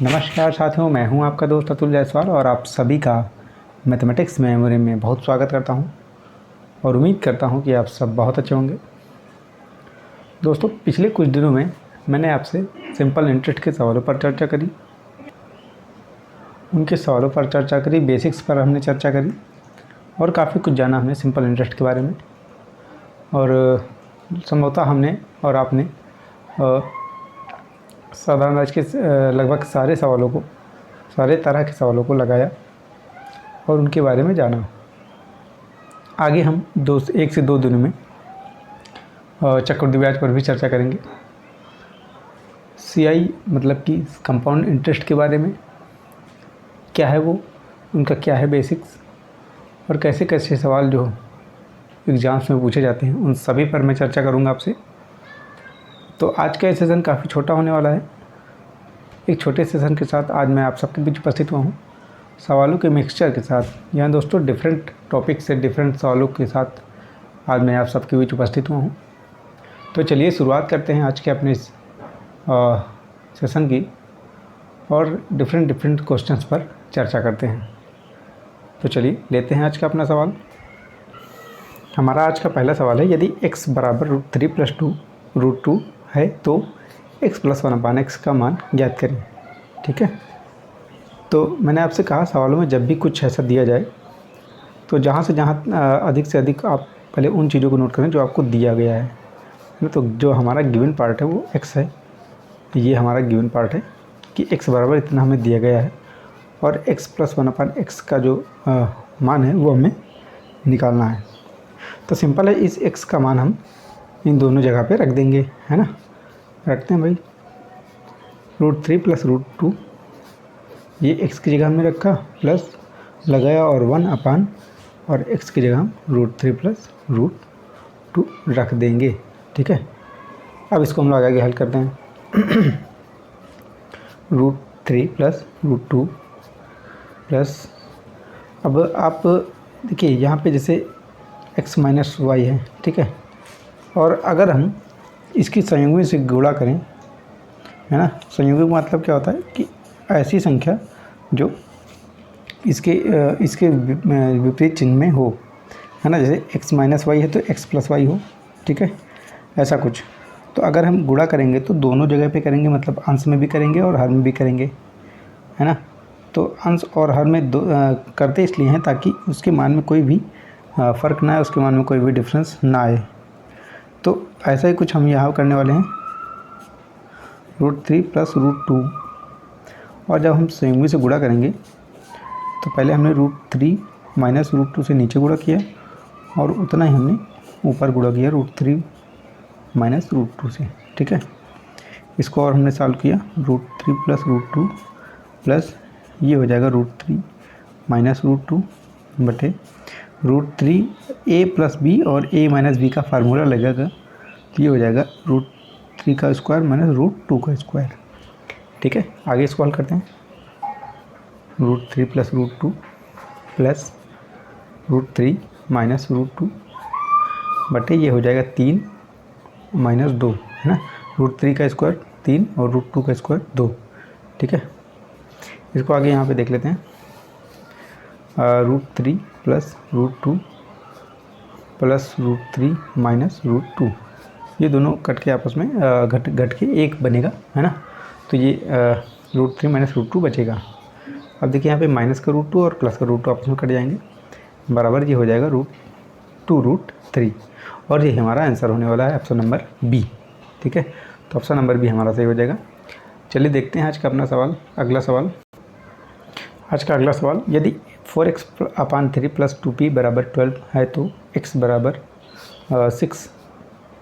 नमस्कार साथियों, मैं हूं आपका दोस्त अतुल जायसवाल और आप सभी का मैथमेटिक्स मेमोरी में बहुत स्वागत करता हूं और उम्मीद करता हूं कि आप सब बहुत अच्छे होंगे। दोस्तों, पिछले कुछ दिनों में मैंने आपसे सिंपल इंटरेस्ट के सवालों पर चर्चा करी, उनके सवालों पर चर्चा करी, बेसिक्स पर हमने चर्चा करी और काफ़ी कुछ जाना हमने सिंपल इंटरेस्ट के बारे में। और संभवतः हमने और आपने साधारण राशि के लगभग सारे तरह के सवालों को लगाया और उनके बारे में जाना। आगे हम 1 से 2 दिनों में चक्रवृद्धि ब्याज पर भी चर्चा करेंगे। CI मतलब कि कंपाउंड इंटरेस्ट के बारे में क्या है वो, उनका क्या है बेसिक्स और कैसे कैसे सवाल जो एग्ज़ाम्स में पूछे जाते हैं उन सभी पर मैं चर्चा करूंगा आपसे। तो आज का ये सेशन काफ़ी छोटा होने वाला है। एक छोटे सेशन के साथ आज मैं आप सबके बीच उपस्थित हुआ हूँ, सवालों के मिक्सचर के साथ। यहाँ दोस्तों डिफरेंट टॉपिक से डिफरेंट सवालों के साथ आज मैं आप सबके बीच उपस्थित हुआ हूँ। तो चलिए शुरुआत करते हैं आज के अपने इस सेशन की और डिफरेंट क्वेश्चंस पर चर्चा करते हैं। तो चलिए लेते हैं आज का अपना सवाल। हमारा आज का पहला सवाल है, यदि x बराबर √3 + 2 √2 है तो x + 1/x का मान ज्ञात करें। ठीक है, तो मैंने आपसे कहा सवालों में जब भी कुछ ऐसा दिया जाए तो जहाँ अधिक से अधिक आप पहले उन चीज़ों को नोट करें जो आपको दिया गया है ना। तो जो हमारा गिवन पार्ट है वो x है, ये हमारा गिवन पार्ट है कि x बराबर इतना हमें दिया गया है और x + 1/x का जो मान है वो हमें निकालना है। तो सिंपल है, इस x का मान हम इन दोनों जगह पे रख देंगे, है ना। रखते हैं भाई, √3 + √2, ये x की जगह हमने रखा, प्लस लगाया और 1 और x की जगह हम √3 + √2 रख देंगे। ठीक है, अब इसको हम लोग आगे हल करते हैं। √3 + √2 प्लस, अब आप देखिए यहाँ पे जैसे x - y है, ठीक है, और अगर हम इसकी संयुग्मी से गुणा करें, है ना। संयुग्मी का मतलब क्या होता है कि ऐसी संख्या जो इसके विपरीत चिन्ह में हो, है ना। जैसे x - y है तो x + y हो, ठीक है, ऐसा कुछ। तो अगर हम गुणा करेंगे तो दोनों जगह पे करेंगे, मतलब अंश में भी करेंगे और हर में भी करेंगे, है ना। तो अंश और हर में करते इसलिए हैं ताकि उसके मान में कोई भी फ़र्क ना आए, उसके मान में कोई भी डिफरेंस ना आए। तो ऐसा ही कुछ हम यहाँ करने वाले हैं, √3 + √2, और जब हम संयुग्मी से गुणा करेंगे तो पहले हमने √3 - √2 से नीचे गुणा किया और उतना ही हमने ऊपर गुणा किया √3 - √2 से। ठीक है, इसको और हमने सॉल्व किया, √3 + √2 प्लस ये हो जाएगा √3 - √2 बटे √3 a + b, और a - b का फार्मूला लगेगा, ये हो जाएगा √3 का स्क्वायर -√2 का स्क्वायर। ठीक है, आगे इसको हल करते हैं। √3 + √2 प्लस √3 - √2 बटे ये हो जाएगा 3 - 2, है ना। √3 का स्क्वायर 3 और √2 का स्क्वायर 2। ठीक है, इसको आगे यहाँ पे देख लेते हैं। √3 + √2 प्लस √3 - √2, ये दोनों कट के आपस में घट के एक बनेगा, है ना। तो ये √3 - √2 बचेगा। अब देखिए यहाँ पे माइनस का √2 और प्लस का √2 आपस में कट जाएंगे, बराबर ये हो जाएगा √2√3, और ये हमारा आंसर होने वाला है ऑप्शन नंबर बी। ठीक है, तो ऑप्शन नंबर बी हमारा सही हो जाएगा। चलिए देखते हैं आज का अपना सवाल, अगला सवाल। आज का अगला सवाल, यदि 4x/3 + 2p = 12 है तो x बराबर 6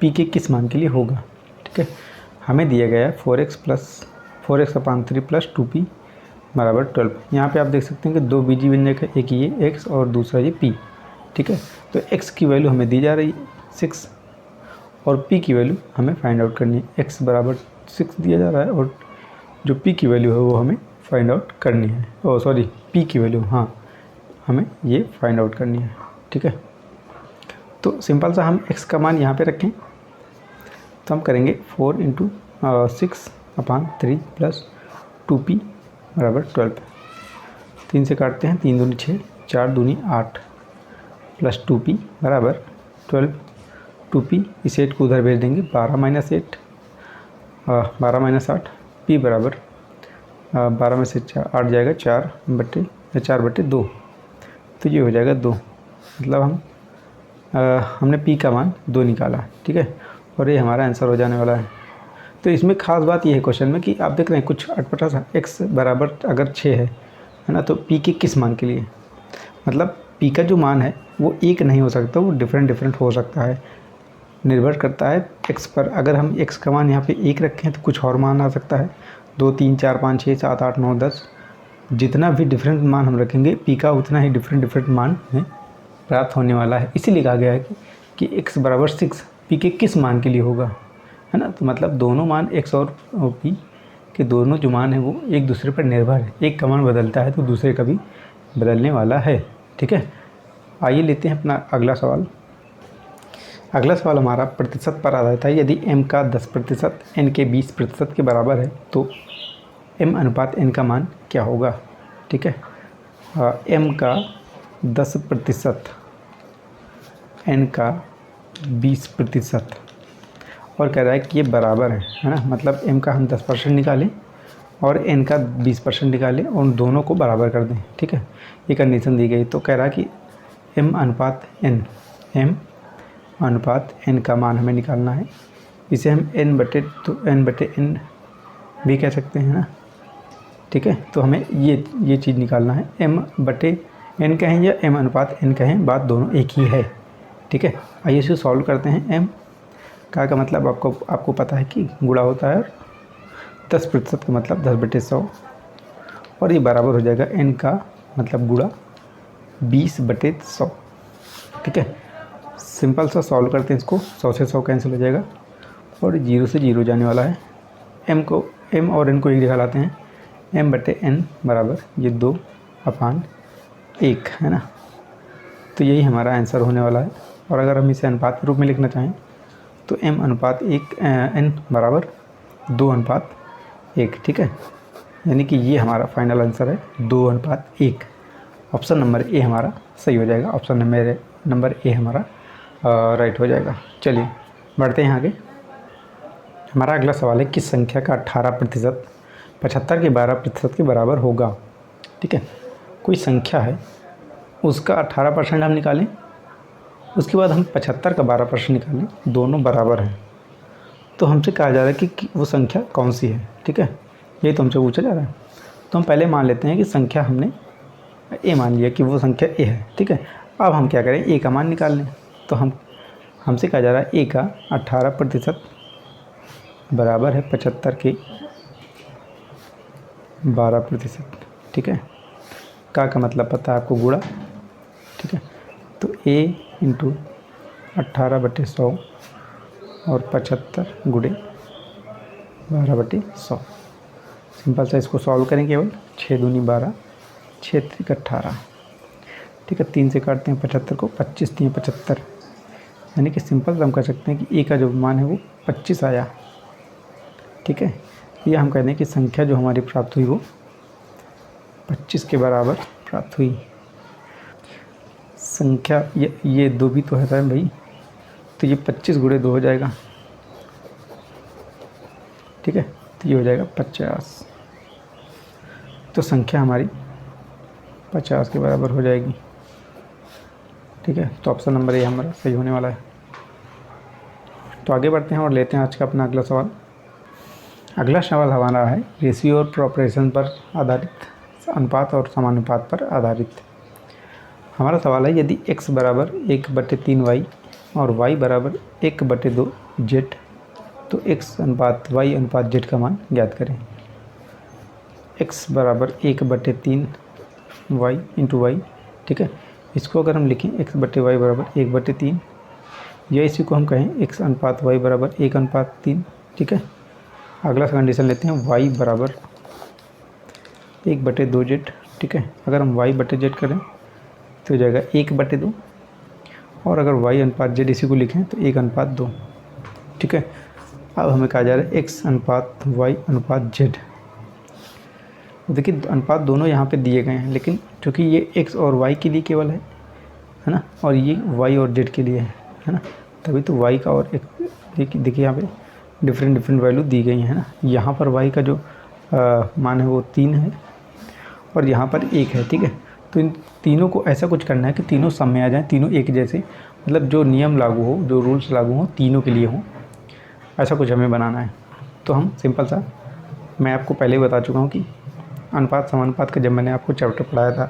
p के किस मान के लिए होगा। ठीक है, हमें दिया गया है 4x/3 + 2p = 12। यहाँ पे आप देख सकते हैं कि दो बीजी व्यंजक है, एक ये x और दूसरा ये p। ठीक है, तो x की वैल्यू हमें दी जा रही है 6 और p की वैल्यू हमें फाइंड आउट करनी है। x बराबर 6 दिया जा रहा है और जो p की वैल्यू है वो हमें फाइंड आउट करनी है। p की वैल्यू, हाँ, हमें ये फाइंड आउट करनी है। ठीक है, तो सिंपल सा हम x का मान यहाँ पे रखें, तो हम करेंगे 4 × 6/3 + 2p बराबर 12। 3 से काटते हैं, 3 दूनी 6, 4 दूनी 8 प्लस 2p बराबर 12। 2p इस 8 को उधर भेज देंगे, 12 माइनस 8 12 माइनस 8 p बराबर 12 में से 8 जाएगा 4/2, तो ये हो जाएगा 2। मतलब हमने p का मान 2 निकाला, ठीक है, और ये हमारा आंसर हो जाने वाला है। तो इसमें ख़ास बात ये है क्वेश्चन में कि आप देख रहे हैं कुछ अटपटा सा, x बराबर अगर 6 है ना, तो p के किस मान के लिए, मतलब p का जो मान है वो एक नहीं हो सकता, वो डिफरेंट हो सकता है, निर्भर करता है x पर। अगर हम x का मान यहाँ पे 1 रखें तो कुछ और मान आ सकता है, 2 3 4 5 6 7 8 9 10, जितना भी डिफरेंट मान हम रखेंगे p का उतना ही डिफरेंट मान हमें प्राप्त होने वाला है। इसीलिए कहा गया है कि x बराबर 6 p के किस मान के लिए होगा, है ना। तो मतलब दोनों मान x और p के दोनों जो मान है वो एक दूसरे पर निर्भर है, एक का मान बदलता है तो दूसरे का भी बदलने वाला है, ठीक है। आइए लेते हैं अपना अगला सवाल। अगला सवाल हमारा प्रतिशत पर आधारित है। यदि m का 10% n के 20% के बराबर है तो m अनुपात n का मान क्या होगा, ठीक है। m का 10% n का 20% और कह रहा है कि ये बराबर है ना। मतलब m का हम 10% निकालें और n का 20% निकालें और दोनों को बराबर कर दें, ठीक है। ये कंडीशन दी गई। तो कह रहा है कि m अनुपात n का मान हमें निकालना है। इसे हम n बटे n भी कह सकते हैं ना, ठीक है। तो हमें ये चीज़ निकालना है, m बटे n कहें या m अनुपात n कहें, बात दोनों एक ही है, ठीक है। आइए इसे सॉल्व करते हैं। m का मतलब आपको पता है कि गुणा होता है, और 10% का मतलब 10/100, और ये बराबर हो जाएगा n का मतलब गुणा 20/100, ठीक है। सिंपल सा सॉल्व करते हैं इसको, 100 से 100 कैंसिल हो जाएगा और 0 से 0 जाने वाला है। m और n को एक जगह लाते हैं, m बटे n बराबर ये 2/1 है ना। तो यही हमारा आंसर होने वाला है। और अगर हम इसे अनुपात के रूप में लिखना चाहें तो m अनुपात 1 n बराबर 2/1, ठीक है। यानी कि ये हमारा फाइनल आंसर है 2/1। ऑप्शन नंबर ए हमारा सही हो जाएगा, ऑप्शन नंबर ए हमारा राइट हो जाएगा। चलिए बढ़ते हैं आगे। हमारा अगला सवाल है, किस संख्या का 18% 75 के 12% के बराबर होगा, ठीक है। कोई संख्या है, उसका 18% हम निकालें, उसके बाद हम 75 का 12% निकालें, दोनों बराबर हैं, तो हमसे कहा जा रहा है कि वो संख्या कौन सी है, ठीक है। यही तो हमसे पूछा जा रहा है। तो हम पहले मान लेते हैं कि संख्या हमने ए मान लिया कि वो संख्या ए है, ठीक है। अब हम क्या करें, ए का मान निकाल लें। तो हमसे कहा जा रहा है ए का 18% बराबर है 75 के 12%, ठीक है। का मतलब पता है आपको, गुणा, ठीक है। तो a इंटू 18/100 और 75 गुणे 12/100। सिंपल सा इसको सॉल्व करें केवल, 6 दूनी 12, 6 त्रिक 18, ठीक है। 3 से काटते हैं 75 को, 25 3 75, यानी कि सिंपल हम कह सकते हैं कि ए का जो मान है वो 25 आया, ठीक है। ये हम कहते हैं कि संख्या जो हमारी प्राप्त हुई वो 25 के बराबर प्राप्त हुई। संख्या ये 2 भी तो है भाई, तो ये 25 गुणे 2 हो जाएगा, ठीक है। तो ये हो जाएगा 50। तो संख्या हमारी 50 के बराबर हो जाएगी, ठीक है। तो ऑप्शन नंबर ए हमारा सही होने वाला है। तो आगे बढ़ते हैं और लेते हैं आज का अपना अगला सवाल। अगला सवाल हमारा है रेशियो और प्रोपोर्शन पर आधारित, अनुपात और समानुपात पर आधारित। हमारा सवाल है, यदि x बराबर 1/3y और y बराबर 1/2 z, तो x अनुपात y अनुपात z का मान ज्ञात करें। x बराबर 1/3y इंटू वाई, ठीक है। इसको अगर हम लिखें x बटे वाई बराबर 1/3, या इसी को हम कहें x अनुपात y बराबर 1/3, ठीक है। अगला कंडीशन लेते हैं, y बराबर 1/2z, ठीक है। अगर हम y/z करें तो हो जाएगा 1/2, और अगर y अनुपात z इसी को लिखें तो 1/2, ठीक है। अब हमें कहा जा रहा है x अनुपात y अनुपात z। देखिए अनुपात दोनों यहाँ पे दिए गए हैं, लेकिन चूँकि ये x और y के लिए केवल है ना, और ये y और z के लिए है ना, तभी तो y का और x देखिए यहाँ पे डिफरेंट वैल्यू दी गई है ना। यहाँ पर y का जो मान है वो 3 है और यहाँ पर 1 है, ठीक है। तो इन तीनों को ऐसा कुछ करना है कि तीनों सम में आ जाएँ, तीनों एक जैसे, मतलब जो नियम लागू हो, जो रूल्स लागू हो तीनों के लिए हो, ऐसा कुछ हमें बनाना है। तो हम सिंपल सा, मैं आपको पहले ही बता चुका हूँ कि अनुपात समानुपात का जब मैंने आपको चैप्टर पढ़ाया था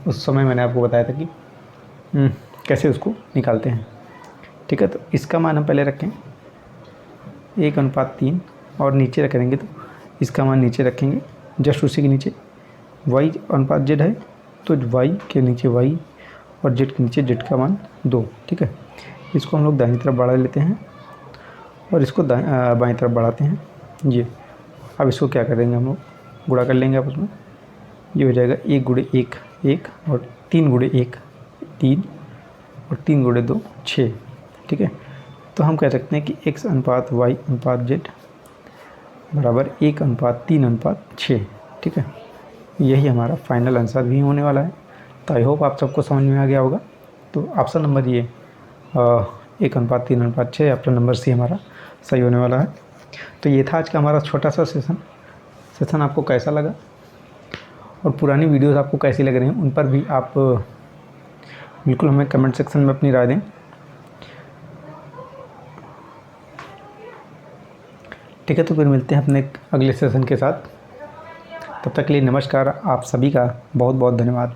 उस समय मैंने आपको बताया था कि कैसे उसको निकालते हैं, ठीक है। तो इसका मान हम पहले रखें 1:3 और नीचे रखेंगे तो इसका मान नीचे रखेंगे, जस्ट उसी के नीचे y/z है तो y के नीचे y और z के नीचे z का मान 2, ठीक है। इसको हम लोग दाहिनी तरफ बढ़ा लेते हैं और इसको बाईं तरफ बढ़ाते हैं ये। अब इसको क्या करेंगे, हम लोग गुणा कर लेंगे आपस में, ये हो जाएगा 1 × 1 1 और 3 × 1 3 और 3 × 2 6, ठीक है। तो हम कह सकते हैं कि x/y/z बराबर 1:3:6, ठीक है। यही हमारा फाइनल आंसर भी होने वाला है। तो आई होप आप सबको समझ में आ गया होगा। तो ऑप्शन नंबर ये 1:3:6 ऑप्शन नंबर सी हमारा सही होने वाला है। तो ये था आज का हमारा छोटा सा सेशन आपको कैसा लगा और पुरानी वीडियोस आपको कैसी लग रही हैं, उन पर भी आप बिल्कुल हमें कमेंट सेक्शन में अपनी राय दें। ठीक है, तो फिर मिलते हैं अपने अगले सेशन के साथ। तब तक के लिए नमस्कार, आप सभी का बहुत बहुत धन्यवाद।